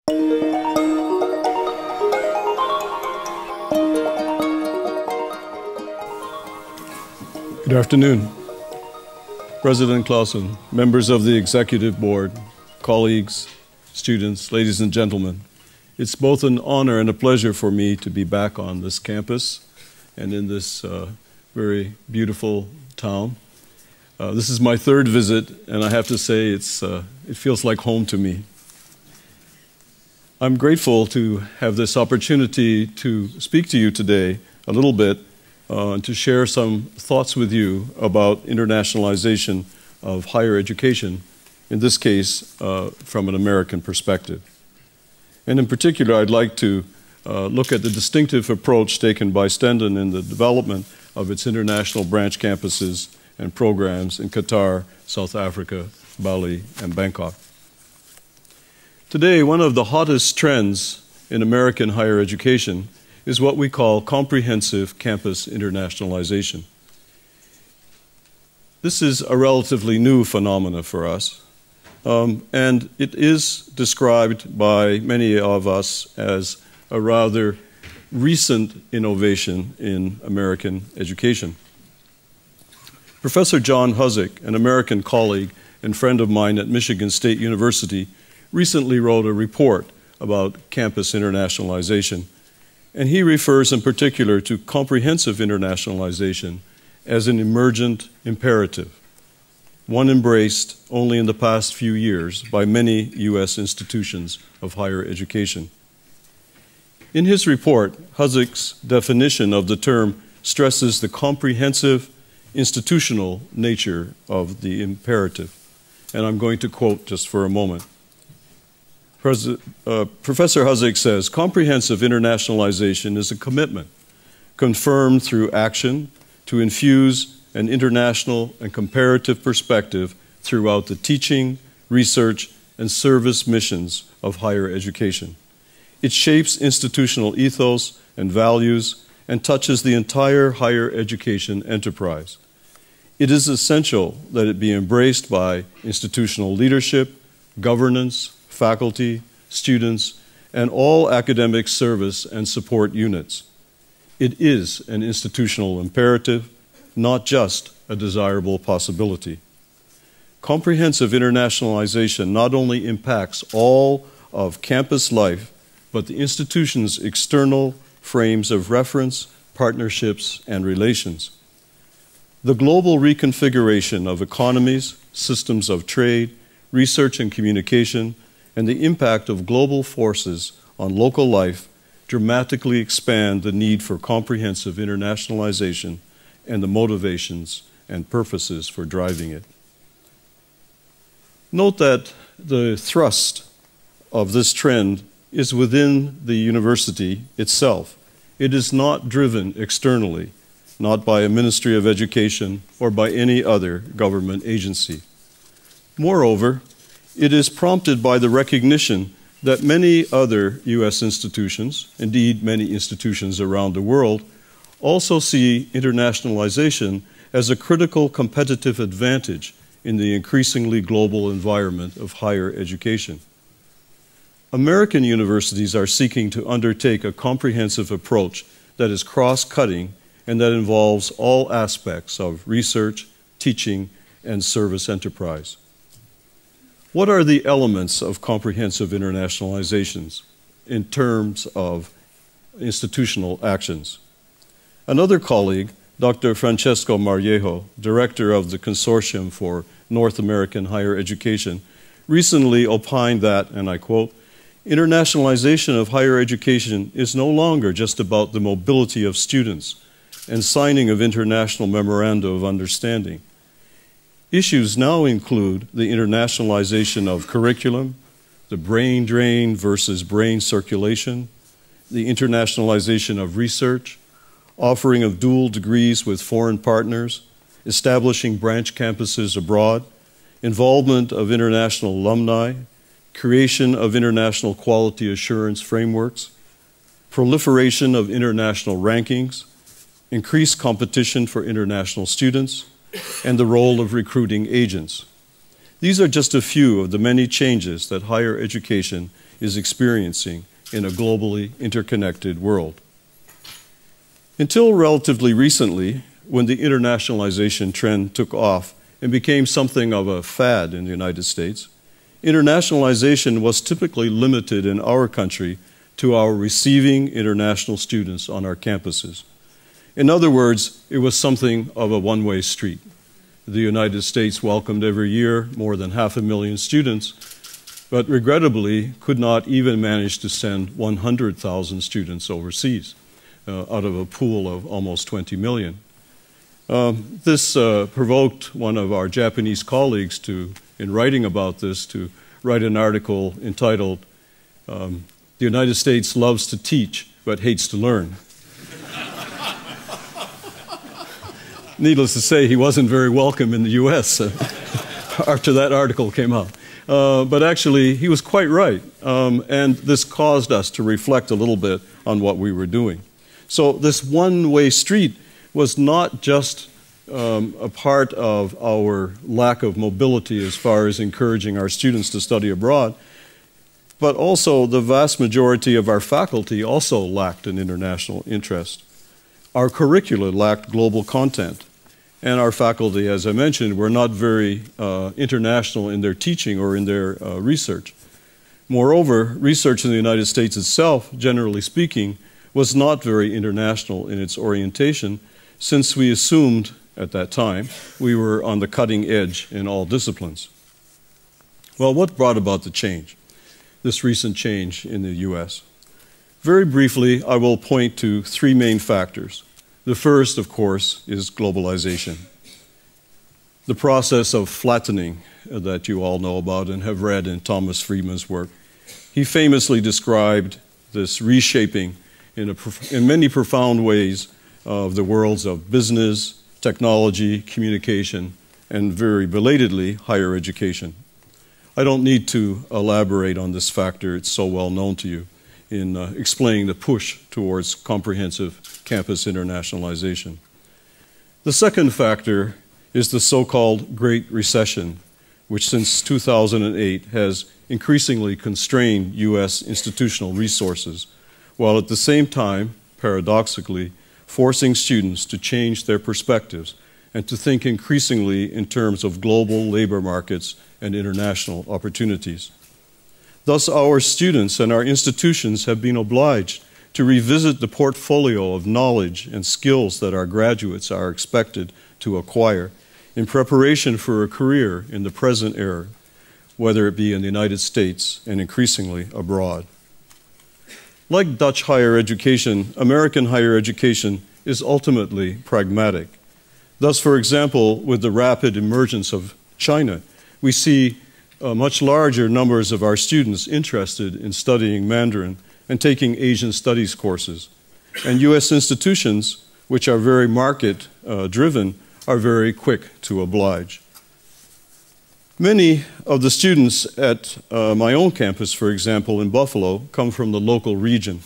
Good afternoon, President Clausen, members of the Executive Board, colleagues, students, ladies and gentlemen. It's both an honor and a pleasure for me to be back on this campus and in this very beautiful town. This is my third visit, and I have to say it feels like home to me. I'm grateful to have this opportunity to speak to you today a little bit and to share some thoughts with you about internationalization of higher education, in this case, from an American perspective. And in particular, I'd like to look at the distinctive approach taken by Stenden in the development of its international branch campuses and programs in Qatar, South Africa, Bali, and Bangkok. Today, one of the hottest trends in American higher education is what we call comprehensive campus internationalization. This is a relatively new phenomenon for us, and it is described by many of us as a rather recent innovation in American education. Professor John Huzik, an American colleague and friend of mine at Michigan State University, recently wrote a report about campus internationalization. And he refers in particular to comprehensive internationalization as an emergent imperative, one embraced only in the past few years by many U.S. institutions of higher education. In his report, Huzik's definition of the term stresses the comprehensive institutional nature of the imperative. And I'm going to quote just for a moment. Professor Huzik says, comprehensive internationalization is a commitment confirmed through action to infuse an international and comparative perspective throughout the teaching, research, and service missions of higher education. It shapes institutional ethos and values and touches the entire higher education enterprise. It is essential that it be embraced by institutional leadership, governance, faculty, students, and all academic service and support units. It is an institutional imperative, not just a desirable possibility. Comprehensive internationalization not only impacts all of campus life, but the institution's external frames of reference, partnerships, and relations. The global reconfiguration of economies, systems of trade, research and communication, and the impact of global forces on local life dramatically expand the need for comprehensive internationalization and the motivations and purposes for driving it. Note that the thrust of this trend is within the university itself. It is not driven externally, not by a Ministry of Education or by any other government agency. Moreover, it is prompted by the recognition that many other U.S. institutions, indeed many institutions around the world, also see internationalization as a critical competitive advantage in the increasingly global environment of higher education. American universities are seeking to undertake a comprehensive approach that is cross-cutting and that involves all aspects of research, teaching, and service enterprise. What are the elements of comprehensive internationalizations in terms of institutional actions? Another colleague, Dr. Francesco Mariejo, director of the Consortium for North American Higher Education, recently opined that, and I quote, internationalization of higher education is no longer just about the mobility of students and signing of international memoranda of understanding. Issues now include the internationalization of curriculum, the brain drain versus brain circulation, the internationalization of research, offering of dual degrees with foreign partners, establishing branch campuses abroad, involvement of international alumni, creation of international quality assurance frameworks, proliferation of international rankings, increased competition for international students, and the role of recruiting agents. These are just a few of the many changes that higher education is experiencing in a globally interconnected world. Until relatively recently, when the internationalization trend took off and became something of a fad in the United States, internationalization was typically limited in our country to our receiving international students on our campuses. In other words, it was something of a one-way street. The United States welcomed every year more than 500,000 students, but regrettably could not even manage to send 100,000 students overseas out of a pool of almost 20 million. This provoked one of our Japanese colleagues to, in writing about this, to write an article entitled, "The United States loves to teach but hates to learn." Needless to say, he wasn't very welcome in the US after that article came out. But actually, he was quite right, and this caused us to reflect a little bit on what we were doing. So this one-way street was not just a part of our lack of mobility as far as encouraging our students to study abroad, but also the vast majority of our faculty also lacked an international interest. Our curricula lacked global content, and our faculty, as I mentioned, were not very international in their teaching or in their research. Moreover, research in the United States itself, generally speaking, was not very international in its orientation, since we assumed at that time we were on the cutting edge in all disciplines. Well, what brought about the change, this recent change in the US? Very briefly, I will point to three main factors. The first, of course, is globalization. The process of flattening that you all know about and have read in Thomas Friedman's work. He famously described this reshaping in many profound ways of the worlds of business, technology, communication, and very belatedly, higher education. I don't need to elaborate on this factor, it's so well known to you, in explaining the push towards comprehensive campus internationalization. The second factor is the so-called Great Recession, which since 2008 has increasingly constrained U.S. institutional resources, while at the same time, paradoxically, forcing students to change their perspectives and to think increasingly in terms of global labor markets and international opportunities. Thus, our students and our institutions have been obliged to revisit the portfolio of knowledge and skills that our graduates are expected to acquire in preparation for a career in the present era, whether it be in the United States and increasingly abroad. Like Dutch higher education, American higher education is ultimately pragmatic. Thus, for example, with the rapid emergence of China, we see much larger numbers of our students interested in studying Mandarin and taking Asian studies courses. And U.S. institutions, which are very market-driven, are very quick to oblige. Many of the students at my own campus, for example, in Buffalo, come from the local region,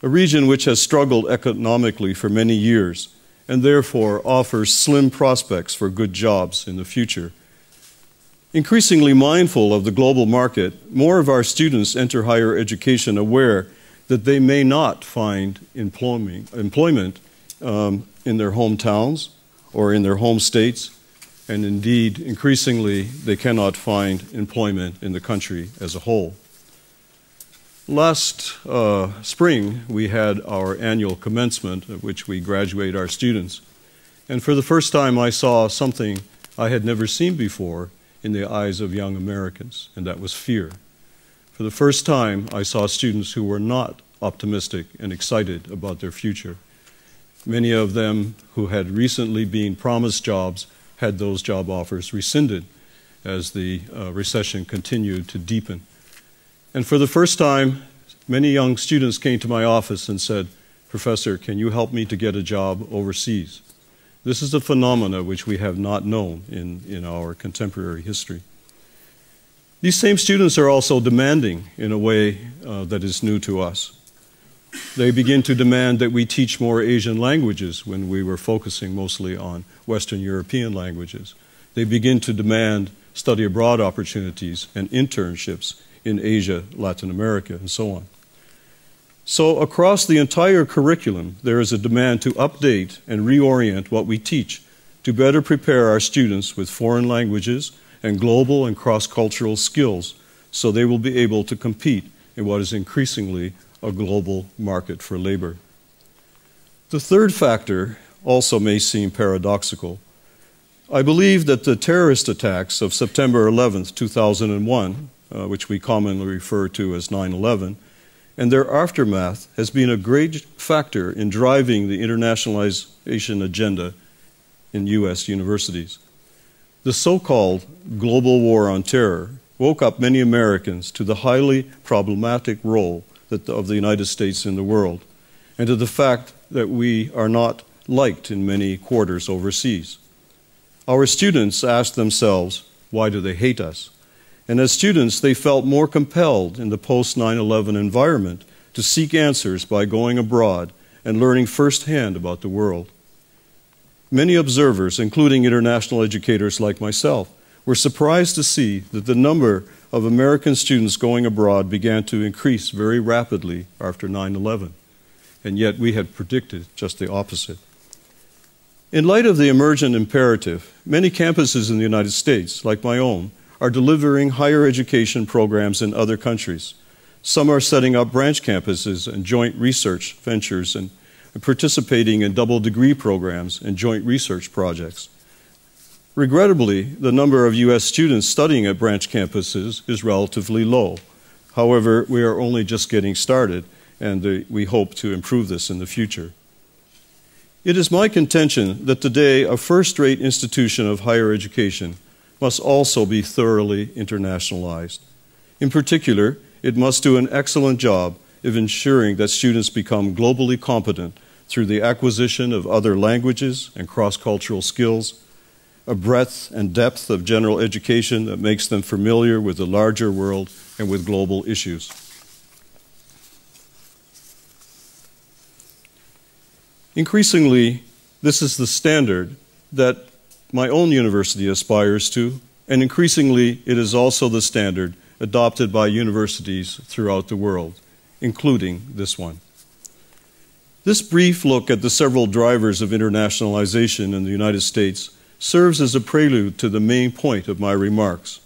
a region which has struggled economically for many years and therefore offers slim prospects for good jobs in the future. Increasingly mindful of the global market, more of our students enter higher education aware that they may not find employment in their hometowns or in their home states, and indeed, increasingly, they cannot find employment in the country as a whole. Last spring, we had our annual commencement at which we graduate our students, and for the first time I saw something I had never seen before in the eyes of young Americans, and that was fear. For the first time, I saw students who were not optimistic and excited about their future. Many of them who had recently been promised jobs had those job offers rescinded as the recession continued to deepen. And for the first time, many young students came to my office and said, "Professor, can you help me to get a job overseas?" This is a phenomena which we have not known in our contemporary history. These same students are also demanding in a way that is new to us. They begin to demand that we teach more Asian languages when we were focusing mostly on Western European languages. They begin to demand study abroad opportunities and internships in Asia, Latin America, and so on. So across the entire curriculum, there is a demand to update and reorient what we teach to better prepare our students with foreign languages and global and cross-cultural skills so they will be able to compete in what is increasingly a global market for labor. The third factor also may seem paradoxical. I believe that the terrorist attacks of September 11th, 2001, which we commonly refer to as 9/11, and their aftermath has been a great factor in driving the internationalization agenda in U.S. universities. The so-called global war on terror woke up many Americans to the highly problematic role of the United States in the world, and to the fact that we are not liked in many quarters overseas. Our students asked themselves, why do they hate us? And as students, they felt more compelled in the post-9/11 environment to seek answers by going abroad and learning firsthand about the world. Many observers, including international educators like myself, were surprised to see that the number of American students going abroad began to increase very rapidly after 9/11, and yet we had predicted just the opposite. In light of the emergent imperative, many campuses in the United States, like my own, are delivering higher education programs in other countries. Some are setting up branch campuses and joint research ventures and participating in double degree programs and joint research projects. Regrettably, the number of U.S. students studying at branch campuses is relatively low. However, we are only just getting started, and we hope to improve this in the future. It is my contention that today a first-rate institution of higher education must also be thoroughly internationalized. In particular, it must do an excellent job of ensuring that students become globally competent through the acquisition of other languages and cross-cultural skills, a breadth and depth of general education that makes them familiar with the larger world and with global issues. Increasingly, this is the standard that my own university aspires to, and increasingly it is also the standard adopted by universities throughout the world, including this one. This brief look at the several drivers of internationalization in the United States serves as a prelude to the main point of my remarks.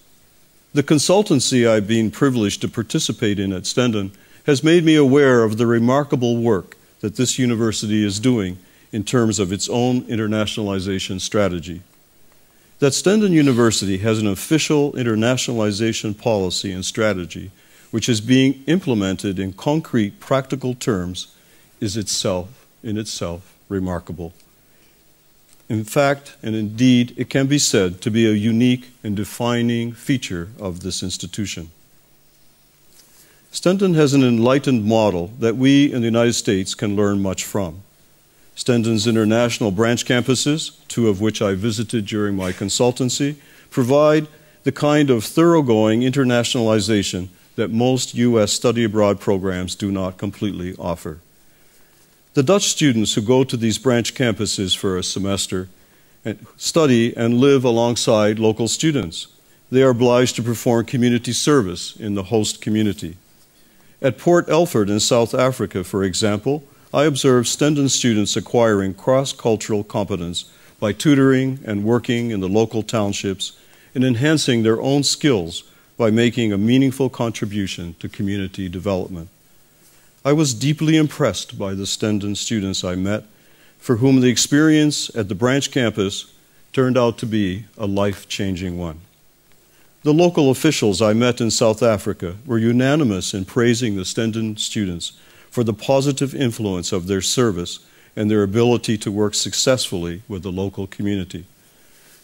The consultancy I've been privileged to participate in at Stenden has made me aware of the remarkable work that this university is doing in terms of its own internationalization strategy. That Stenden University has an official internationalization policy and strategy which is being implemented in concrete, practical terms is in itself remarkable. In fact, and indeed, it can be said to be a unique and defining feature of this institution. Stenden has an enlightened model that we in the United States can learn much from. Stenden's international branch campuses, two of which I visited during my consultancy, provide the kind of thoroughgoing internationalization that most U.S. study abroad programs do not completely offer. The Dutch students who go to these branch campuses for a semester study and live alongside local students. They are obliged to perform community service in the host community. At Port Elford in South Africa, for example, I observed Stenden students acquiring cross-cultural competence by tutoring and working in the local townships and enhancing their own skills by making a meaningful contribution to community development. I was deeply impressed by the Stenden students I met, for whom the experience at the branch campus turned out to be a life-changing one. The local officials I met in South Africa were unanimous in praising the Stenden students for the positive influence of their service and their ability to work successfully with the local community.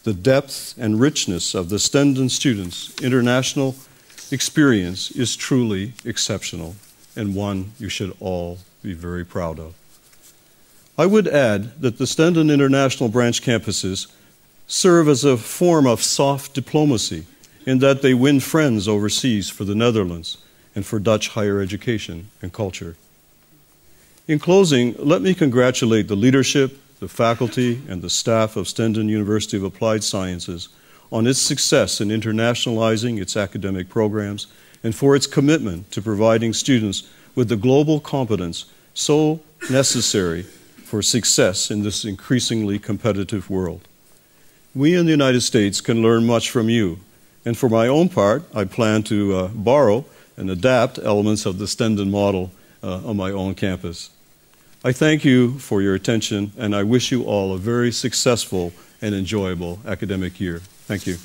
The depth and richness of the Stenden students' international experience is truly exceptional, and one you should all be very proud of. I would add that the Stenden International Branch campuses serve as a form of soft diplomacy in that they win friends overseas for the Netherlands and for Dutch higher education and culture. In closing, let me congratulate the leadership, the faculty, and the staff of Stenden University of Applied Sciences on its success in internationalizing its academic programs and for its commitment to providing students with the global competence so necessary for success in this increasingly competitive world. We in the United States can learn much from you, and for my own part, I plan to borrow and adapt elements of the Stenden model on my own campus. I thank you for your attention, and I wish you all a very successful and enjoyable academic year. Thank you.